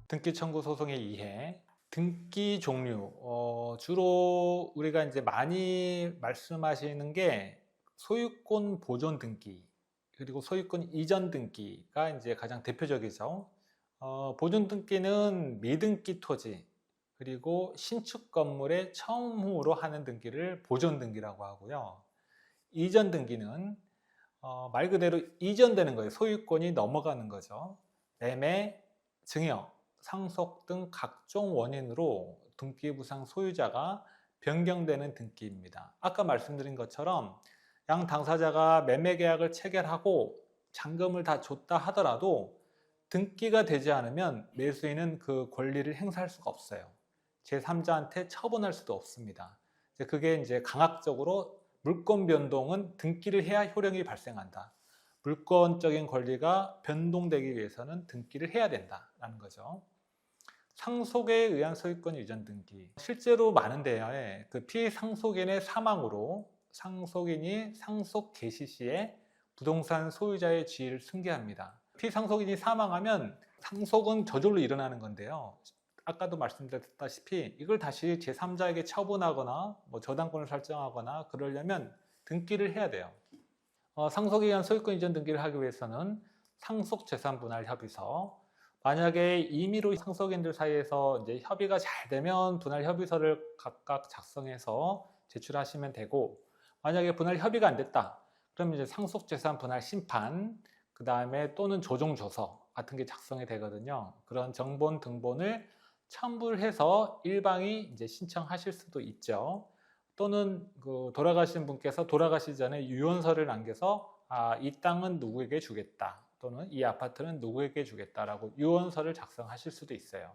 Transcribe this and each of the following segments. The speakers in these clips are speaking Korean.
등기 청구 소송의 이해. 등기 종류. 주로 우리가 이제 많이 말씀하시는 게 소유권 보존 등기, 그리고 소유권 이전 등기가 이제 가장 대표적이죠. 보존 등기는 미등기 토지, 그리고 신축 건물의 처음으로 하는 등기를 보존 등기라고 하고요. 이전 등기는 말 그대로 이전되는 거예요. 소유권이 넘어가는 거죠. 매매, 증여, 상속 등 각종 원인으로 등기부상 소유자가 변경되는 등기입니다. 아까 말씀드린 것처럼 양 당사자가 매매 계약을 체결하고 잔금을 다 줬다 하더라도 등기가 되지 않으면 매수인은 그 권리를 행사할 수가 없어요. 제3자한테 처분할 수도 없습니다. 그게 이제 강학적으로 물권 변동은 등기를 해야 효력이 발생한다. 물권적인 권리가 변동되기 위해서는 등기를 해야 된다라는 거죠. 상속에 의한 소유권 이전 등기. 실제로 많은데요. 그 피상속인의 사망으로 상속인이 상속 개시 시에 부동산 소유자의 지위를 승계합니다. 피상속인이 사망하면 상속은 저절로 일어나는 건데요. 아까도 말씀드렸다시피 이걸 다시 제3자에게 처분하거나 저당권을 설정하거나 그러려면 등기를 해야 돼요. 상속에 의한 소유권 이전 등기를 하기 위해서는 상속재산분할협의서, 만약에 임의로 상속인들 사이에서 이제 협의가 잘 되면 분할협의서를 각각 작성해서 제출하시면 되고, 만약에 분할 협의가 안 됐다, 그럼 이제 상속재산분할심판, 그 다음에 또는 조정조서 같은 게 작성이 되거든요. 그런 정본 등본을 첨부를 해서 일방이 이제 신청하실 수도 있죠. 또는 돌아가신 분께서 돌아가시기 전에 유언서를 남겨서 이 땅은 누구에게 주겠다, 또는 이 아파트는 누구에게 주겠다라고 유언서를 작성하실 수도 있어요.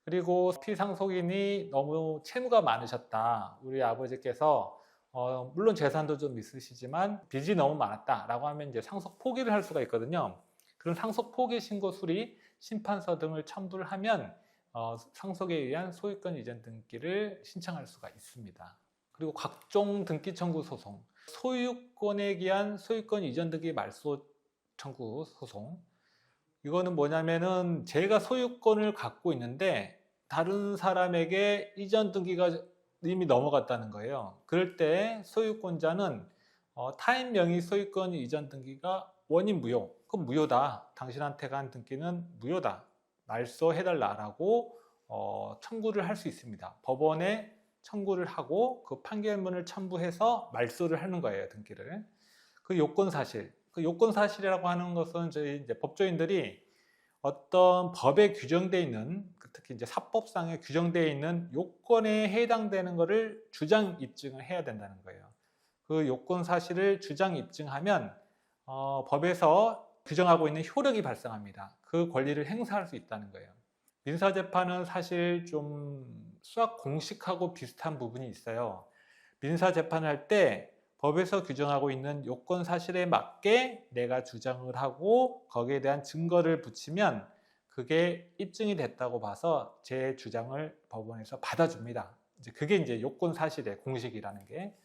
그리고 피상속인이 너무 채무가 많으셨다, 우리 아버지께서 물론 재산도 좀 있으시지만 빚이 너무 많았다라고 하면 이제 상속 포기를 할 수가 있거든요. 그런 상속 포기 신고 수리, 심판서 등을 첨부를 하면 상속에 의한 소유권 이전 등기를 신청할 수가 있습니다. 그리고 각종 등기 청구 소송, 소유권에 기한 소유권 이전 등기 말소 청구 소송. 이거는 뭐냐면은 제가 소유권을 갖고 있는데 다른 사람에게 이전 등기가 이미 넘어갔다는 거예요. 그럴 때 소유권자는 타인 명의 소유권 이전 등기가 원인 무효, 그럼 무효다, 당신한테 간 등기는 무효다, 말소해달라라고 청구를 할 수 있습니다. 법원에 청구를 하고 그 판결문을 첨부해서 말소를 하는 거예요, 등기를. 그 요건 사실, 그 요건 사실이라고 하는 것은 저희 이제 법조인들이 어떤 법에 규정되어 있는, 특히 이제 사법상에 규정되어 있는 요건에 해당되는 것을 주장 입증을 해야 된다는 거예요. 그 요건 사실을 주장 입증하면 법에서 규정하고 있는 효력이 발생합니다. 그 권리를 행사할 수 있다는 거예요. 민사재판은 사실 좀 수학 공식하고 비슷한 부분이 있어요. 민사재판을 할 때 법에서 규정하고 있는 요건 사실에 맞게 내가 주장을 하고 거기에 대한 증거를 붙이면 그게 입증이 됐다고 봐서 제 주장을 법원에서 받아줍니다. 그게 이제 요건 사실의 공식이라는 게,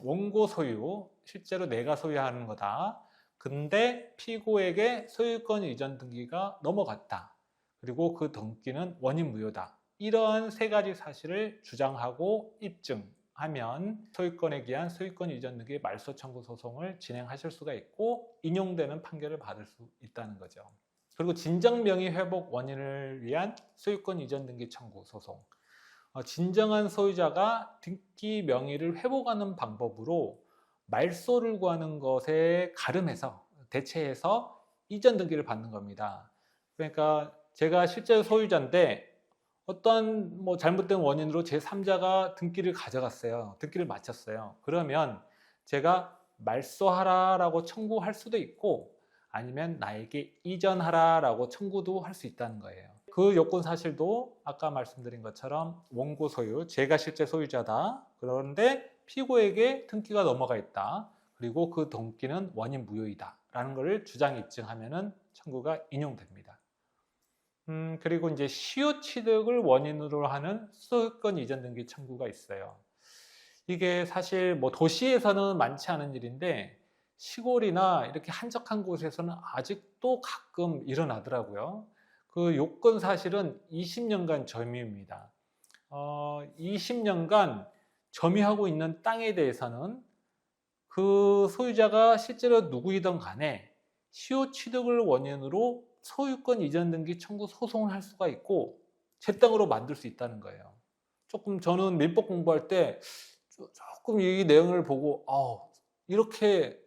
원고 소유, 실제로 내가 소유하는 거다. 근데 피고에게 소유권 이전 등기가 넘어갔다. 그리고 그 등기는 원인 무효다. 이런 세 가지 사실을 주장하고 입증하면 소유권에 기한 소유권 이전 등기 말소 청구 소송을 진행하실 수가 있고 인용되는 판결을 받을 수 있다는 거죠. 그리고 진정 명의 회복 원인을 위한 소유권 이전 등기 청구 소송. 진정한 소유자가 등기 명의를 회복하는 방법으로 말소를 구하는 것에 가름해서 대체해서 이전 등기를 받는 겁니다. 그러니까 제가 실제 소유자인데 어떤 잘못된 원인으로 제3자가 등기를 가져갔어요. 등기를 마쳤어요. 그러면 제가 말소하라라고 청구할 수도 있고 아니면 나에게 이전하라라고 청구도 할 수 있다는 거예요. 그 요건 사실도 아까 말씀드린 것처럼 원고 소유, 제가 실제 소유자다. 그런데 피고에게 등기가 넘어가 있다. 그리고 그 등기는 원인 무효이다 라는 것을 주장 입증하면은 청구가 인용됩니다. 그리고 이제 시효 취득을 원인으로 하는 소유권 이전 등기 청구가 있어요. 이게 사실 도시에서는 많지 않은 일인데 시골이나 이렇게 한적한 곳에서는 아직도 가끔 일어나더라고요. 그 요건 사실은 20년간 점유입니다. 20년간 점유하고 있는 땅에 대해서는 그 소유자가 실제로 누구이든 간에 시효 취득을 원인으로 소유권 이전 등기 청구 소송을 할 수가 있고 제 땅으로 만들 수 있다는 거예요. 조금 저는 민법 공부할 때 조금 이 내용을 보고 이렇게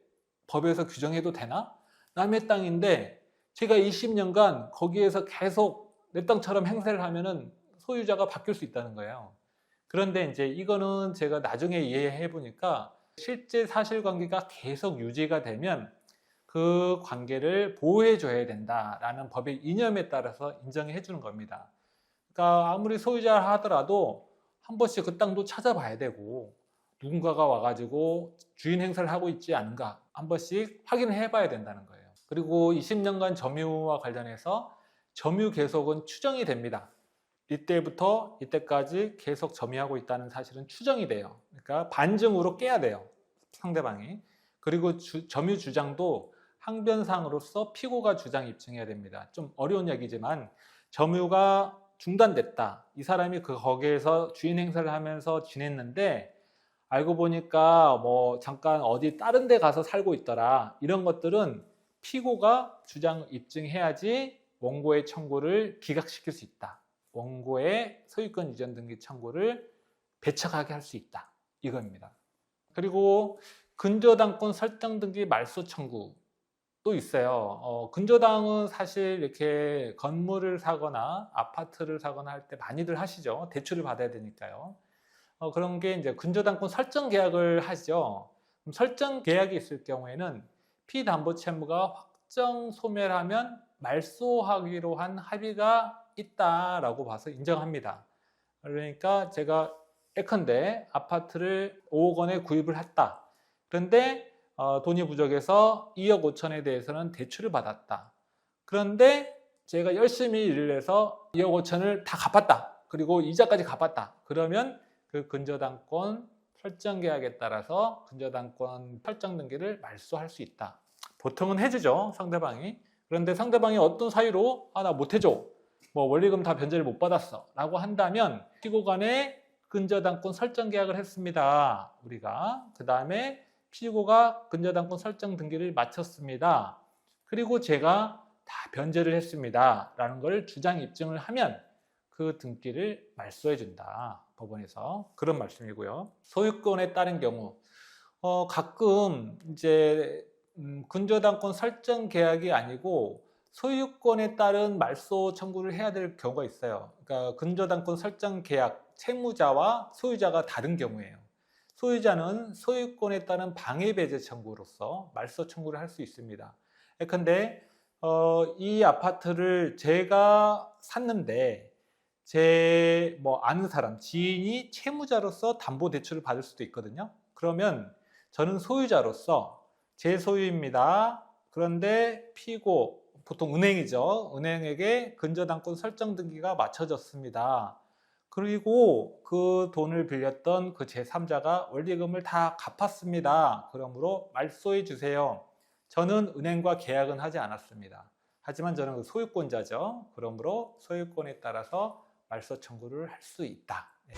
법에서 규정해도 되나? 남의 땅인데 제가 20년간 거기에서 계속 내 땅처럼 행세를 하면은 소유자가 바뀔 수 있다는 거예요. 그런데 이제 이거는 제가 나중에 이해해 보니까 실제 사실관계가 계속 유지가 되면 그 관계를 보호해 줘야 된다라는 법의 이념에 따라서 인정해 주는 겁니다. 그러니까 아무리 소유자 하더라도 한 번씩 그 땅도 찾아봐야 되고 누군가가 와가지고 주인 행사를 하고 있지 않은가 한 번씩 확인을 해봐야 된다는 거예요. 그리고 20년간 점유와 관련해서 점유 계속은 추정이 됩니다. 이때부터 이때까지 계속 점유하고 있다는 사실은 추정이 돼요. 그러니까 반증으로 깨야 돼요, 상대방이. 그리고 점유 주장도 항변사항으로서 피고가 주장 입증해야 됩니다. 좀 어려운 얘기지만 점유가 중단됐다. 이 사람이 거기에서 주인 행사를 하면서 지냈는데 알고 보니까 뭐 잠깐 어디 다른 데 가서 살고 있더라. 이런 것들은 피고가 주장 입증해야지 원고의 청구를 기각시킬 수 있다. 원고의 소유권 이전 등기 청구를 배척하게 할 수 있다. 이겁니다. 그리고 근저당권 설정 등기 말소 청구도 있어요. 근저당은 사실 이렇게 건물을 사거나 아파트를 사거나 할 때 많이들 하시죠. 대출을 받아야 되니까요. 그런 게 이제 근저당권 설정 계약을 하죠. 그럼 설정 계약이 있을 경우에는 피담보 채무가 확정 소멸하면 말소하기로 한 합의가 있다라고 봐서 인정합니다. 그러니까 제가 예컨대 아파트를 5억 원에 구입을 했다. 그런데 돈이 부족해서 2억 5천에 대해서는 대출을 받았다. 그런데 제가 열심히 일을 해서 2억 5천을 다 갚았다. 그리고 이자까지 갚았다. 그러면 그 근저당권 설정 계약에 따라서 근저당권 설정 등기를 말소할 수 있다. 보통은 해주죠, 상대방이. 그런데 상대방이 어떤 사유로 나 못 해줘, 뭐 원리금 다 변제를 못 받았어 라고 한다면 피고 간에 근저당권 설정 계약을 했습니다. 우리가 그 다음에 피고가 근저당권 설정 등기를 마쳤습니다. 그리고 제가 다 변제를 했습니다 라는 걸 주장 입증을 하면 그 등기를 말소해 준다, 법원에서. 그런 말씀이고요. 소유권에 따른 경우 가끔 이제 근저당권 설정 계약이 아니고 소유권에 따른 말소 청구를 해야 될 경우가 있어요. 그러니까 근저당권 설정 계약, 채무자와 소유자가 다른 경우예요. 소유자는 소유권에 따른 방해배제 청구로서 말소 청구를 할 수 있습니다. 근데 이 아파트를 제가 샀는데 제 아는 사람, 지인이 채무자로서 담보대출을 받을 수도 있거든요. 그러면 저는 소유자로서 제 소유입니다. 그런데 피고, 보통 은행이죠. 은행에게 근저당권 설정 등기가 맞춰졌습니다. 그리고 그 돈을 빌렸던 그 제3자가 원리금을 다 갚았습니다. 그러므로 말소해 주세요. 저는 은행과 계약은 하지 않았습니다. 하지만 저는 그 소유권자죠. 그러므로 소유권에 따라서 말소 청구를 할 수 있다. 네.